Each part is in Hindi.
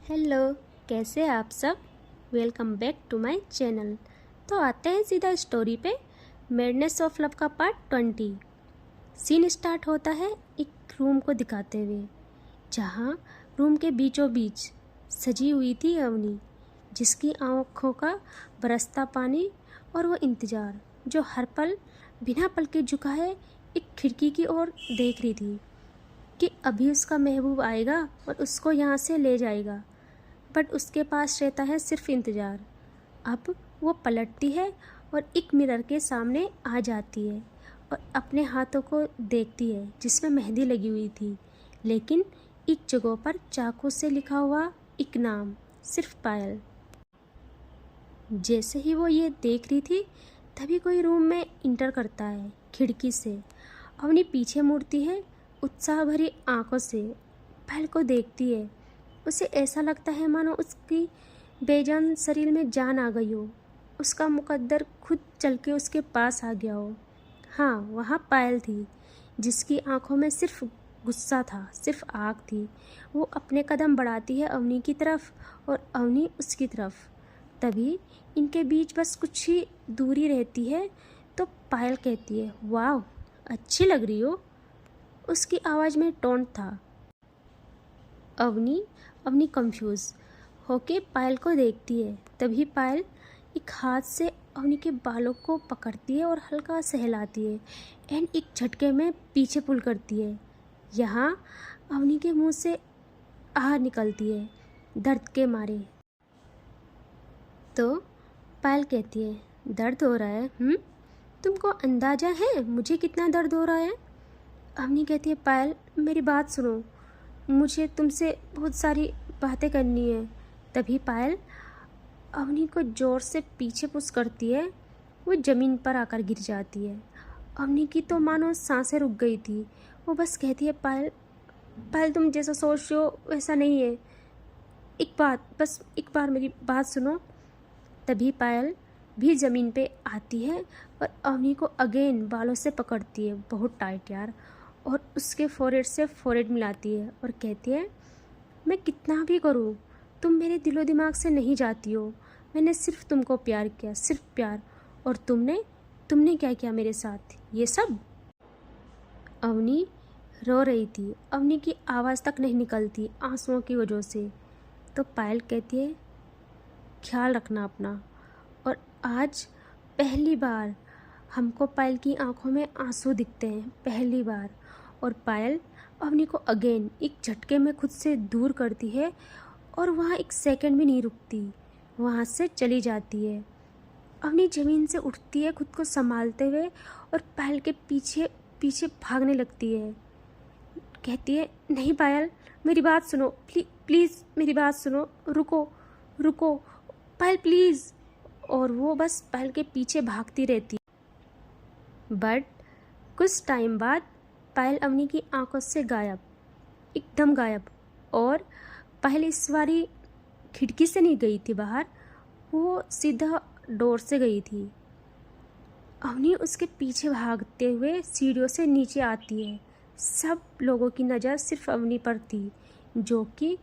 हेलो, कैसे हैं आप सब। Welcome back to my channel. तो आते हैं सीधा स्टोरी पे। मैडनेस ऑफ लव का पार्ट 20। सीन स्टार्ट होता है एक रूम को दिखाते हुए, जहाँ रूम के बीचों बीच सजी हुई थी अवनी, जिसकी आँखों का बरसता पानी और वो इंतज़ार जो हर पल बिना पलके झुकाए एक खिड़की की ओर देख रही थी कि अभी उसका महबूब आएगा और उसको यहाँ से ले जाएगा। बट उसके पास रहता है सिर्फ इंतज़ार। अब वो पलटती है और एक मिरर के सामने आ जाती है और अपने हाथों को देखती है जिसमें मेहंदी लगी हुई थी, लेकिन एक जगह पर चाकू से लिखा हुआ एक नाम, सिर्फ पायल। जैसे ही वो ये देख रही थी तभी कोई रूम में इंटर करता है खिड़की से। अवनी पीछे मुड़ती है, उत्साह भरी आंखों से पायल को देखती है। उसे ऐसा लगता है मानो उसकी बेजान शरीर में जान आ गई हो, उसका मुकद्दर खुद चल के उसके पास आ गया हो। हाँ, वहाँ पायल थी, जिसकी आंखों में सिर्फ गुस्सा था, सिर्फ आग थी। वो अपने कदम बढ़ाती है अवनी की तरफ और अवनी उसकी तरफ। तभी इनके बीच बस कुछ ही दूरी रहती है तो पायल कहती है, वाह अच्छी लग रही हो। उसकी आवाज़ में टोन था। अवनी कंफ्यूज होके पायल को देखती है। तभी पायल एक हाथ से अवनी के बालों को पकड़ती है और हल्का सहलाती है एंड एक झटके में पीछे पुल करती है। यहाँ अवनी के मुंह से आह निकलती है दर्द के मारे। तो पायल कहती है, दर्द हो रहा है? तुमको अंदाज़ा है मुझे कितना दर्द हो रहा है? अवनी कहती है, पायल मेरी बात सुनो, मुझे तुमसे बहुत सारी बातें करनी है। तभी पायल अवनी को ज़ोर से पीछे पुश करती है। वो ज़मीन पर आकर गिर जाती है। अवनी की तो मानो सांसें रुक गई थी। वो बस कहती है, पायल तुम जैसा सोच रहे हो वैसा नहीं है। बस एक बार मेरी बात सुनो। तभी पायल भी ज़मीन पे आती है और अवनी को अगेन बालों से पकड़ती है, बहुत टाइट यार, और उसके फोरहेड से फोरहेड मिलाती है और कहती है, मैं कितना भी करूँ तुम मेरे दिलो दिमाग से नहीं जाती हो। मैंने सिर्फ तुमको प्यार किया, सिर्फ प्यार। और तुमने क्या किया मेरे साथ, ये सब। अवनी रो रही थी। अवनी की आवाज़ तक नहीं निकलती आंसुओं की वजह से। तो पायल कहती है, ख्याल रखना अपना। और आज पहली बार हमको पायल की आंखों में आंसू दिखते हैं, पहली बार। और पायल अवनी को अगेन एक झटके में खुद से दूर करती है और वहाँ एक सेकंड भी नहीं रुकती, वहाँ से चली जाती है। अवनी ज़मीन से उठती है खुद को संभालते हुए और पायल के पीछे पीछे भागने लगती है। कहती है, नहीं पायल मेरी बात सुनो, प्लीज़ मेरी बात सुनो, रुको पायल प्लीज़। और वो बस पायल के पीछे भागती रहती। बट कुछ टाइम बाद पायल अवनी की आंखों से गायब, एकदम गायब। और पायल इस बारी खिड़की से नहीं गई थी बाहर, वो सीधा डोर से गई थी। अवनी उसके पीछे भागते हुए सीढ़ियों से नीचे आती है। सब लोगों की नज़र सिर्फ अवनी पर थी, जो कि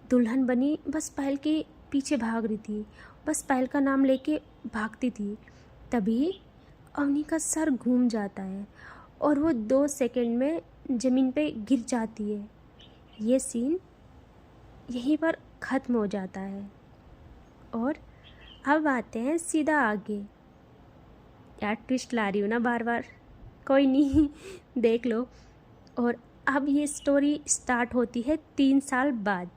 दुल्हन बनी बस पायल के पीछे भाग रही थी, बस पायल का नाम लेके भागती थी। तभी अवनी का सर घूम जाता है और वो 2 सेकंड में ज़मीन पे गिर जाती है। ये सीन यहीं पर ख़त्म हो जाता है। और अब आते हैं सीधा आगे। यार ट्विस्ट ला रही हूँ ना बार बार, कोई नहीं देख लो। और अब ये स्टोरी स्टार्ट होती है 3 साल बाद।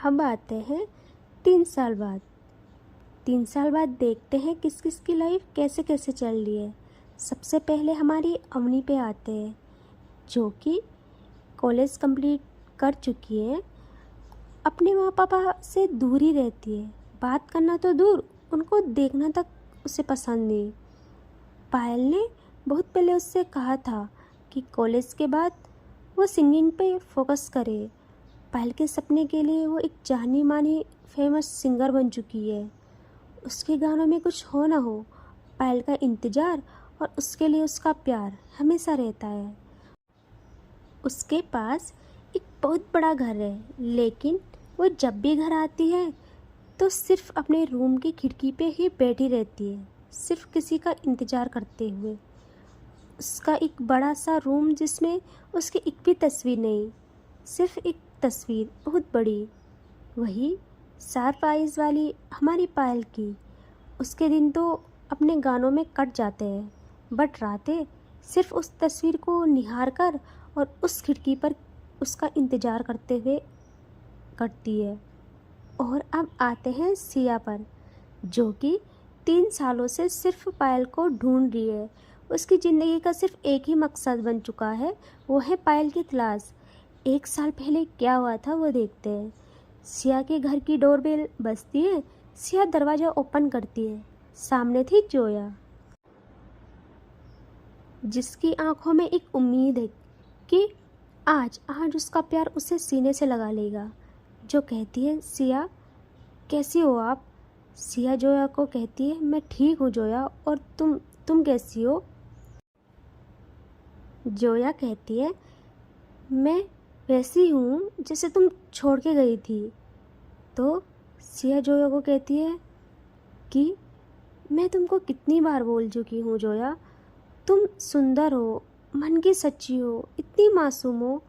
अब आते हैं 3 साल बाद। 3 साल बाद देखते हैं किस किस की लाइफ कैसे कैसे चल रही है। सबसे पहले हमारी अवनी पे आते हैं, जो कि कॉलेज कंप्लीट कर चुकी है। अपने माँ पापा से दूर ही रहती है, बात करना तो दूर, उनको देखना तक उसे पसंद नहीं। पायल ने बहुत पहले उससे कहा था कि कॉलेज के बाद वो सिंगिंग पे फोकस करे। पायल के सपने के लिए वो एक जानी मानी फेमस सिंगर बन चुकी है। उसके गानों में कुछ हो ना हो, पायल का इंतज़ार और उसके लिए उसका प्यार हमेशा रहता है। उसके पास एक बहुत बड़ा घर है, लेकिन वो जब भी घर आती है तो सिर्फ अपने रूम की खिड़की पे ही बैठी रहती है, सिर्फ किसी का इंतज़ार करते हुए। उसका एक बड़ा सा रूम जिसमें उसकी एक भी तस्वीर नहीं, सिर्फ एक तस्वीर बहुत बड़ी, वही शार्प आइज़ वाली हमारी पायल की। उसके दिन तो अपने गानों में कट जाते हैं, बट रातें सिर्फ उस तस्वीर को निहार कर और उस खिड़की पर उसका इंतज़ार करते हुए कटती है। और अब आते हैं सिया पर, जो कि 3 सालों से सिर्फ पायल को ढूंढ रही है। उसकी ज़िंदगी का सिर्फ एक ही मकसद बन चुका है, वो है पायल की तलाश। 1 साल पहले क्या हुआ था वो देखते हैं। सिया के घर की डोरबेल बजती है। सिया दरवाज़ा ओपन करती है। सामने थी जोया, जिसकी आंखों में एक उम्मीद है कि आज आज उसका प्यार उसे सीने से लगा लेगा। जो कहती है, सिया कैसी हो आप? सिया जोया को कहती है, मैं ठीक हूँ जोया, और तुम कैसी हो? जोया कहती है, मैं वैसी हूँ जैसे तुम छोड़ के गई थी। तो सिया जोया को कहती है कि मैं तुमको कितनी बार बोल चुकी हूँ जोया, तुम सुंदर हो, मन की सच्ची हो, इतनी मासूम हो,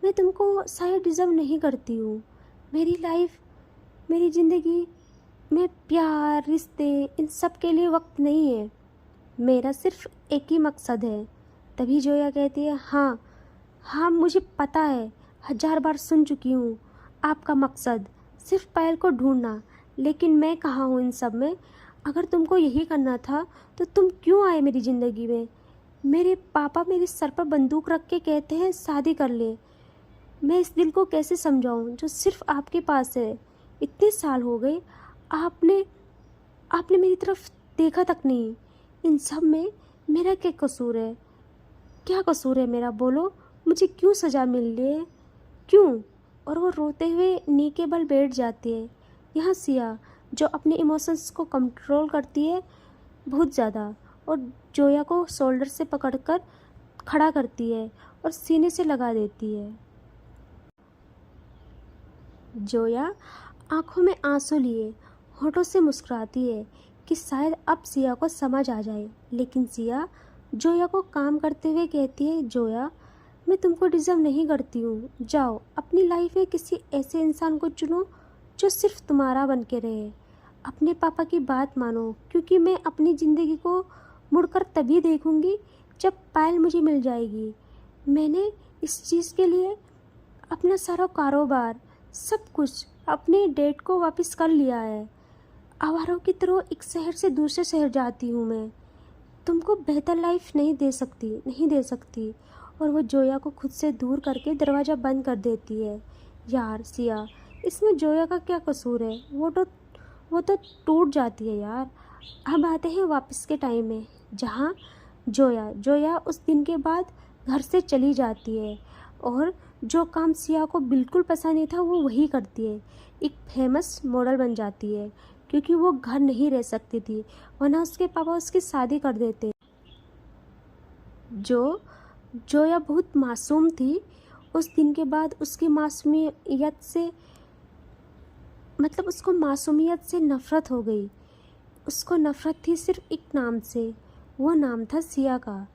मैं तुमको शायद डिज़र्व नहीं करती हूँ। मेरी लाइफ, मेरी ज़िंदगी में प्यार, रिश्ते, इन सब के लिए वक्त नहीं है। मेरा सिर्फ एक ही मकसद है। तभी जोया कहती है, हाँ हाँ मुझे पता है, 1000 बार सुन चुकी हूँ आपका मकसद सिर्फ पायल को ढूंढना, लेकिन मैं कहाँ हूँ इन सब में। अगर तुमको यही करना था तो तुम क्यों आए मेरी ज़िंदगी में? मेरे पापा मेरे सर पर बंदूक रख के कहते हैं शादी कर ले। मैं इस दिल को कैसे समझाऊं जो सिर्फ आपके पास है? इतने साल हो गए, आपने आपने मेरी तरफ देखा तक नहीं। इन सब में मेरा क्या कसूर है? क्या कसूर है मेरा, बोलो? मुझे क्यों सज़ा मिल रही है, क्यों? और वो रोते हुए नी के बल बैठ जाती है। यहाँ सिया, जो अपने इमोशंस को कंट्रोल करती है बहुत ज़्यादा, और जोया को शोल्डर से पकड़कर खड़ा करती है और सीने से लगा देती है। जोया आंखों में आंसू लिए होठों से मुस्कुराती है कि शायद अब सिया को समझ आ जाए, लेकिन सिया जोया को काम करते हुए कहती है, जोया मैं तुमको डिज़र्व नहीं करती हूँ। जाओ अपनी लाइफ में किसी ऐसे इंसान को चुनो जो सिर्फ तुम्हारा बन के रहे। अपने पापा की बात मानो, क्योंकि मैं अपनी ज़िंदगी को मुड़कर तभी देखूँगी जब पायल मुझे मिल जाएगी। मैंने इस चीज़ के लिए अपना सारा कारोबार, सब कुछ, अपने डेट को वापस कर लिया है। आवारों की तरह एक शहर से दूसरे शहर जाती हूँ मैं। तुमको बेहतर लाइफ नहीं दे सकती। और वो जोया को खुद से दूर करके दरवाज़ा बंद कर देती है। यार सिया, इसमें जोया का क्या कसूर है? वो तो टूट जाती है यार। अब आते हैं वापस के टाइम में, जहाँ जोया उस दिन के बाद घर से चली जाती है और जो काम सिया को बिल्कुल पसंद नहीं था वो वही करती है। एक फेमस मॉडल बन जाती है, क्योंकि वो घर नहीं रह सकती थी, वरना उसके पापा उसकी शादी कर देते। जोया बहुत मासूम थी। उस दिन के बाद उसकी मासूमियत से, मतलब उसको मासूमियत से नफ़रत हो गई। उसको नफ़रत थी सिर्फ एक नाम से, वो नाम था सिया का।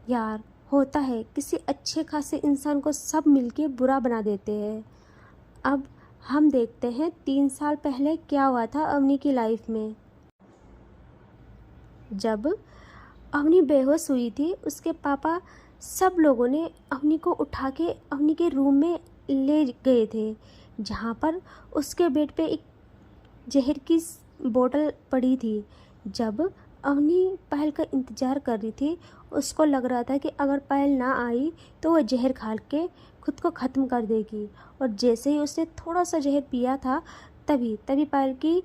यार, होता है किसी अच्छे खासे इंसान को सब मिलके बुरा बना देते हैं। अब हम देखते हैं 3 साल पहले क्या हुआ था अवनी की लाइफ में। जब अवनी बेहोश हुई थी, उसके पापा सब लोगों ने अवनी को उठा के अवनी के रूम में ले गए थे, जहाँ पर उसके बेड पे एक जहर की बोतल पड़ी थी। जब अवनी पायल का इंतज़ार कर रही थी, उसको लग रहा था कि अगर पायल ना आई तो वह जहर खा के खुद को ख़त्म कर देगी। और जैसे ही उसने थोड़ा सा जहर पिया था, तभी पायल की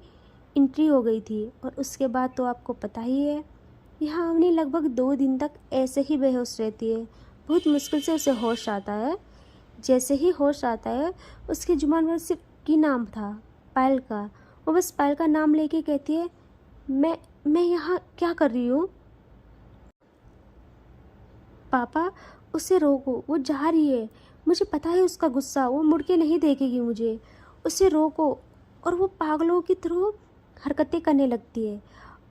एंट्री हो गई थी। और उसके बाद तो आपको पता ही है, यहाँ अवनी लगभग 2 दिन तक ऐसे ही बेहोश रहती है। बहुत मुश्किल से उसे होश आता है। जैसे ही होश आता है, उसकी जुबान पर सिर्फ की नाम था, पायल का। वो बस पायल का नाम लेके कहती है, मैं यहाँ क्या कर रही हूँ? पापा उसे रोको, वो जा रही है, मुझे पता है उसका गुस्सा, वो मुड़ के नहीं देखेगी मुझे। उसे रोको। और वो पागलों की तरह हरकतें करने लगती है।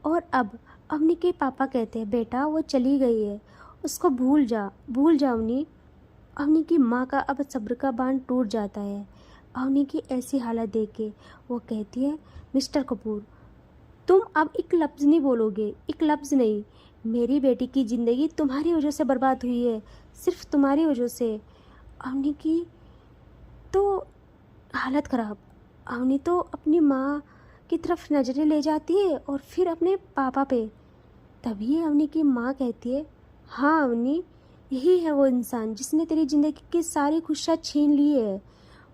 और अब अवनी के पापा कहते हैं, बेटा वो चली गई है, उसको भूल जा, भूल जा अवनी। अवनी की माँ का अब सब्र का बांध टूट जाता है। अवनी की ऐसी हालत देख के वो कहती है, मिस्टर कपूर, तुम अब एक लफ्ज़ नहीं बोलोगे, एक लफ्ज़ नहीं। मेरी बेटी की ज़िंदगी तुम्हारी वजह से बर्बाद हुई है, सिर्फ तुम्हारी वजह से। अवनी की तो हालत ख़राब। अवनी तो अपनी माँ की तरफ नज़रें ले जाती है और फिर अपने पापा पे। तभी अवनी की माँ कहती है, हाँ अवनी, यही है वो इंसान जिसने तेरी ज़िंदगी की सारी खुशियाँ छीन ली है।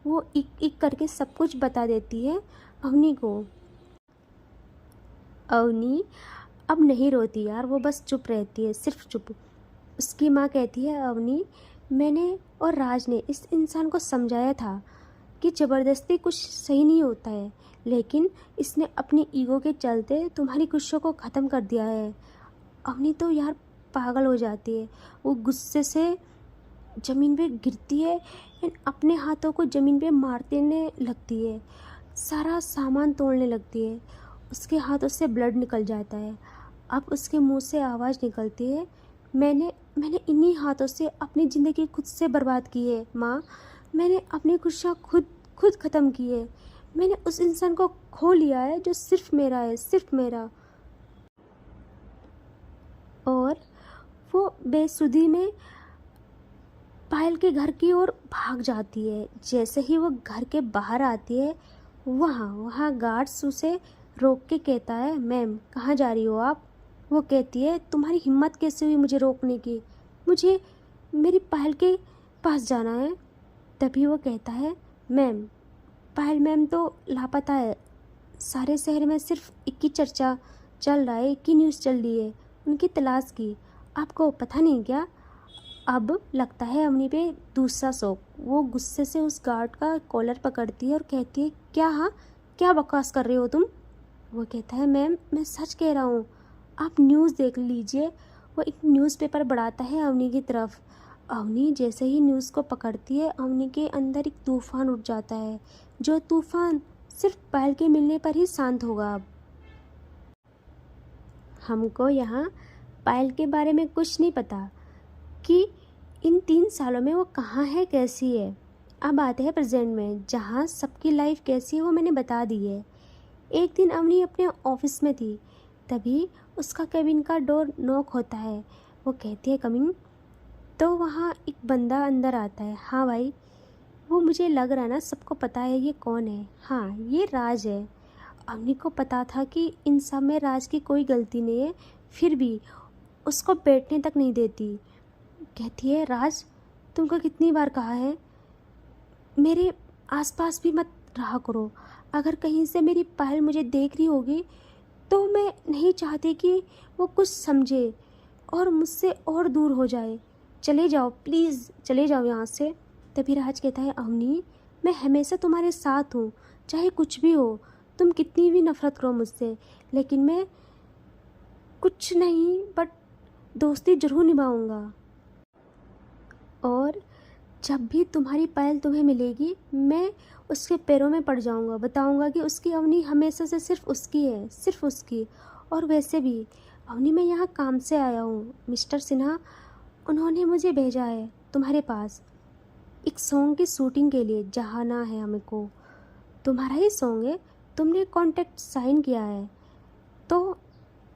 वो एक एक करके सब कुछ बता देती है अवनी को। अवनी अब नहीं रोती यार, वो बस चुप रहती है, सिर्फ चुप। उसकी माँ कहती है, अवनी, मैंने और राज ने इस इंसान को समझाया था कि ज़बरदस्ती कुछ सही नहीं होता है, लेकिन इसने अपनी ईगो के चलते तुम्हारी खुशियों को ख़त्म कर दिया है। अवनी तो यार पागल हो जाती है। वो गुस्से से ज़मीन पे गिरती है एंड अपने हाथों को ज़मीन पे मारने लगती है, सारा सामान तोड़ने लगती है। उसके हाथों से ब्लड निकल जाता है। अब उसके मुंह से आवाज़ निकलती है, मैंने मैंने इन्हीं हाथों से अपनी ज़िंदगी खुद से बर्बाद की है माँ। मैंने अपनी खुशियाँ खुद खुद ख़त्म की है। मैंने उस इंसान को खो लिया है जो सिर्फ मेरा है, सिर्फ मेरा। और वो बेसुधी में पायल के घर की ओर भाग जाती है। जैसे ही वो घर के बाहर आती है, वहाँ गार्ड्स उसे रोक के कहता है, मैम कहाँ जा रही हो आप? वो कहती है, तुम्हारी हिम्मत कैसे हुई मुझे रोकने की? मुझे मेरी पायल के पास जाना है। तभी वो कहता है, मैम पायल मैम तो लापता है। सारे शहर में सिर्फ एक ही चर्चा चल रहा है, एक ही न्यूज़ चल रही है उनकी तलाश की। आपको पता नहीं क्या? अब लगता है अवनी पे दूसरा शौक। वो गुस्से से उस गार्ड का कॉलर पकड़ती है और कहती है, क्या हाँ, क्या बकवास कर रहे हो तुम? वो कहता है, मैम मैं सच कह रहा हूँ, आप न्यूज़ देख लीजिए। वो एक न्यूज़पेपर बढ़ाता है अवनी की तरफ। अवनी जैसे ही न्यूज़ को पकड़ती है, अवनी के अंदर एक तूफ़ान उठ जाता है, जो तूफ़ान सिर्फ पायल के मिलने पर ही शांत होगा। अब हमको यहाँ पायल के बारे में कुछ नहीं पता कि इन 3 सालों में वो कहाँ है, कैसी है। अब आते हैं प्रेजेंट में, जहाँ सबकी लाइफ कैसी है वो मैंने बता दी है। एक दिन अवनी अपने ऑफिस में थी, तभी उसका केबिन का डोर नॉक होता है। वो कहती है, कमिंग। तो वहाँ एक बंदा अंदर आता है। हाँ भाई, वो मुझे लग रहा है ना सबको पता है ये कौन है। हाँ, ये राज है। अवनी को पता था कि इन सब में राज की कोई गलती नहीं है, फिर भी उसको बैठने तक नहीं देती। कहती है, राज तुमको कितनी बार कहा है मेरे आसपास भी मत रहा करो। अगर कहीं से मेरी पायल मुझे देख रही होगी तो मैं नहीं चाहती कि वो कुछ समझे और मुझसे और दूर हो जाए। चले जाओ प्लीज़, चले जाओ यहाँ से। तभी राज कहता है, अवनी मैं हमेशा तुम्हारे साथ हूँ, चाहे कुछ भी हो, तुम कितनी भी नफ़रत करो मुझसे, लेकिन मैं कुछ नहीं बट दोस्ती ज़रूर निभाऊँगा। और जब भी तुम्हारी पायल तुम्हें मिलेगी, मैं उसके पैरों में पड़ जाऊंगा, बताऊंगा कि उसकी अवनी हमेशा से सिर्फ उसकी है, सिर्फ उसकी। और वैसे भी अवनी मैं यहाँ काम से आया हूँ, मिस्टर सिन्हा उन्होंने मुझे भेजा है तुम्हारे पास एक सॉन्ग की शूटिंग के लिए। जाना है हमको, तुम्हारा ही सॉन्ग है, तुमने कॉन्ट्रैक्ट साइन किया है, तो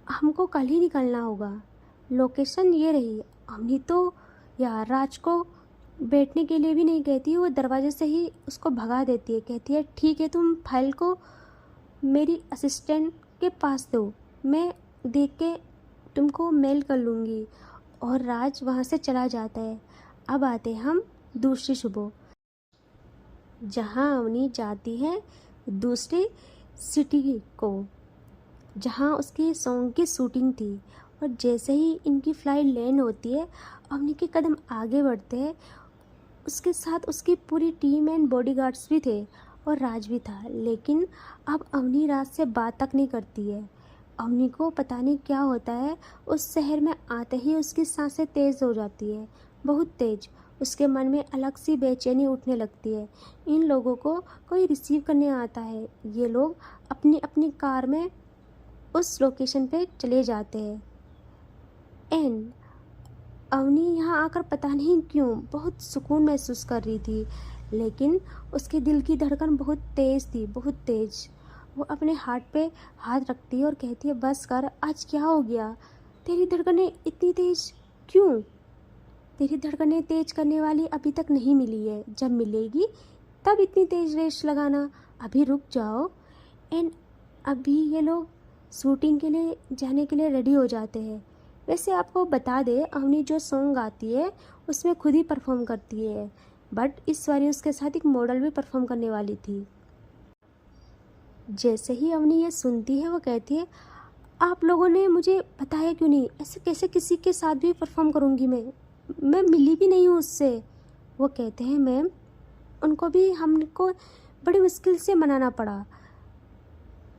हमको कल ही निकलना होगा। लोकेशन ये रही। अवनी तो यार राज को बैठने के लिए भी नहीं कहती, वो दरवाजे से ही उसको भगा देती है। कहती है, ठीक है तुम फाइल को मेरी असिस्टेंट के पास दो, मैं देख के तुमको मेल कर लूँगी। और राज वहाँ से चला जाता है। अब आते हैं हम दूसरी सुबह, जहाँ अवनी जाती है दूसरी सिटी को, जहाँ उसके सॉन्ग की शूटिंग थी। और जैसे ही इनकी फ़्लाइट लैंड होती है, अवनी के कदम आगे बढ़ते हैं। उसके साथ उसकी पूरी टीम एंड बॉडीगार्ड्स भी थे और राज भी था। लेकिन अब अवनी राज से बात तक नहीं करती है। अवनी को पता नहीं क्या होता है, उस शहर में आते ही उसकी सांसें तेज़ हो जाती है, बहुत तेज़। उसके मन में अलग सी बेचैनी उठने लगती है। इन लोगों को कोई रिसीव करने आता है। ये लोग अपनी अपनी कार में उस लोकेशन पे चले जाते हैं। एंड अवनी यहाँ आकर पता नहीं क्यों बहुत सुकून महसूस कर रही थी, लेकिन उसके दिल की धड़कन बहुत तेज़ थी, बहुत तेज़। वो अपने हार्ट पे हाथ रखती है और कहती है, बस कर, आज क्या हो गया? तेरी धड़कनें इतनी तेज़ क्यों? तेरी धड़कनें तेज़ करने वाली अभी तक नहीं मिली है, जब मिलेगी तब इतनी तेज़ रेस लगाना, अभी रुक जाओ। एंड अभी ये लोग शूटिंग के लिए जाने के लिए रेडी हो जाते हैं। वैसे आपको बता दे, अवनी जो सॉन्ग गाती है उसमें खुद ही परफॉर्म करती है, बट इस बार उसके साथ एक मॉडल भी परफॉर्म करने वाली थी। जैसे ही अवनी ये सुनती है वो कहती है, आप लोगों ने मुझे बताया क्यों नहीं? ऐसे कैसे किसी के साथ भी परफॉर्म करूँगी मैं मिली भी नहीं हूँ उससे। वो कहते हैं, मैम उनको भी हमको बड़ी मुश्किल से मनाना पड़ा,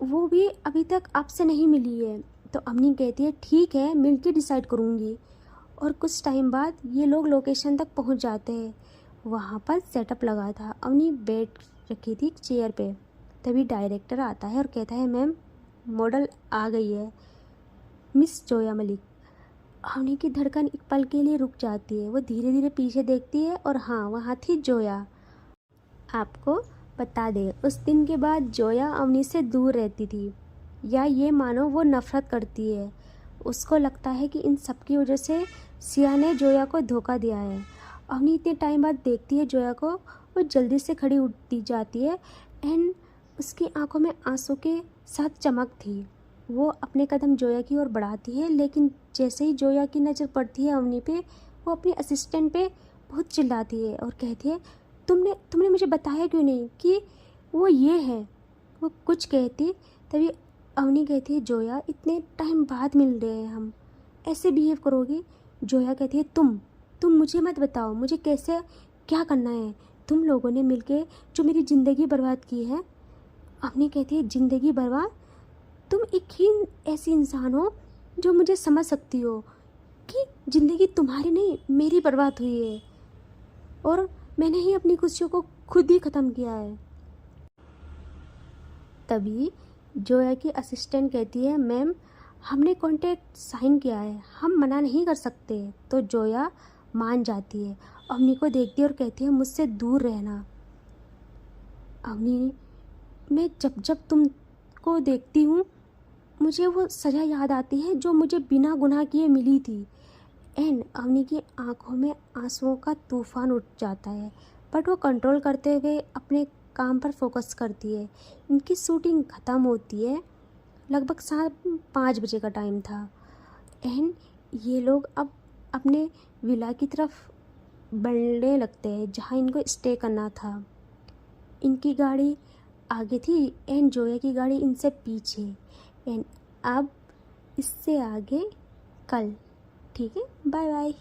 वो भी अभी तक आपसे नहीं मिली है। तो अवनी कहती है, ठीक है, मिल के डिसाइड करूँगी। और कुछ टाइम बाद ये लोग लोकेशन तक पहुँच जाते हैं। वहाँ पर सेटअप लगा था, अवनी बैठ रखी थी चेयर पे। तभी डायरेक्टर आता है और कहता है, मैम मॉडल आ गई है, मिस जोया मलिक। अवनी की धड़कन एक पल के लिए रुक जाती है। वो धीरे धीरे पीछे देखती है और हाँ, वहाँ थी जोया। आपको बता दें, उस दिन के बाद जोया अवनी से दूर रहती थी, या ये मानो वो नफ़रत करती है। उसको लगता है कि इन सब की वजह से सिया ने जोया को धोखा दिया है। अवनी इतने टाइम बाद देखती है जोया को, वो जल्दी से खड़ी उठती जाती है एंड उसकी आंखों में आंसू के साथ चमक थी। वो अपने कदम जोया की ओर बढ़ाती है, लेकिन जैसे ही जोया की नज़र पड़ती है अवनी पे, वो अपनी असिस्टेंट पे बहुत चिल्लाती है और कहती है, तुमने मुझे बताया क्यों नहीं कि वो ये है? वो कुछ कहती, तभी अवनी कहती है, जोया इतने टाइम बाद मिल रहे हैं हम, ऐसे बिहेव करोगी? जोया कहती है, तुम मुझे मत बताओ मुझे कैसे क्या करना है। तुम लोगों ने मिलके जो मेरी ज़िंदगी बर्बाद की है। अवनी कहती है, ज़िंदगी बर्बाद? तुम एक ही ऐसी इंसान हो जो मुझे समझ सकती हो कि ज़िंदगी तुम्हारी नहीं मेरी बर्बाद हुई है, और मैंने ही अपनी खुशियों को खुद ही ख़त्म किया है। तभी जोया की असिस्टेंट कहती है, मैम हमने कॉन्ट्रैक्ट साइन किया है, हम मना नहीं कर सकते। तो जोया मान जाती है, अवनी को देखती है और कहती है, मुझसे दूर रहना। अवनी, मैं जब जब तुमको देखती हूँ मुझे वो सज़ा याद आती है जो मुझे बिना गुनाह किए मिली थी। एंड अवनी की आंखों में आंसुओं का तूफान उठ जाता है, बट वो कंट्रोल करते हुए अपने काम पर फोकस करती है। इनकी शूटिंग ख़त्म होती है, लगभग 5 बजे का टाइम था। एंड ये लोग अब अपने विला की तरफ बढ़ने लगते हैं जहाँ इनको स्टे करना था। इनकी गाड़ी आगे थी एंड जोया की गाड़ी इनसे पीछे। एंड अब इससे आगे कल। ठीक है, बाय बाय।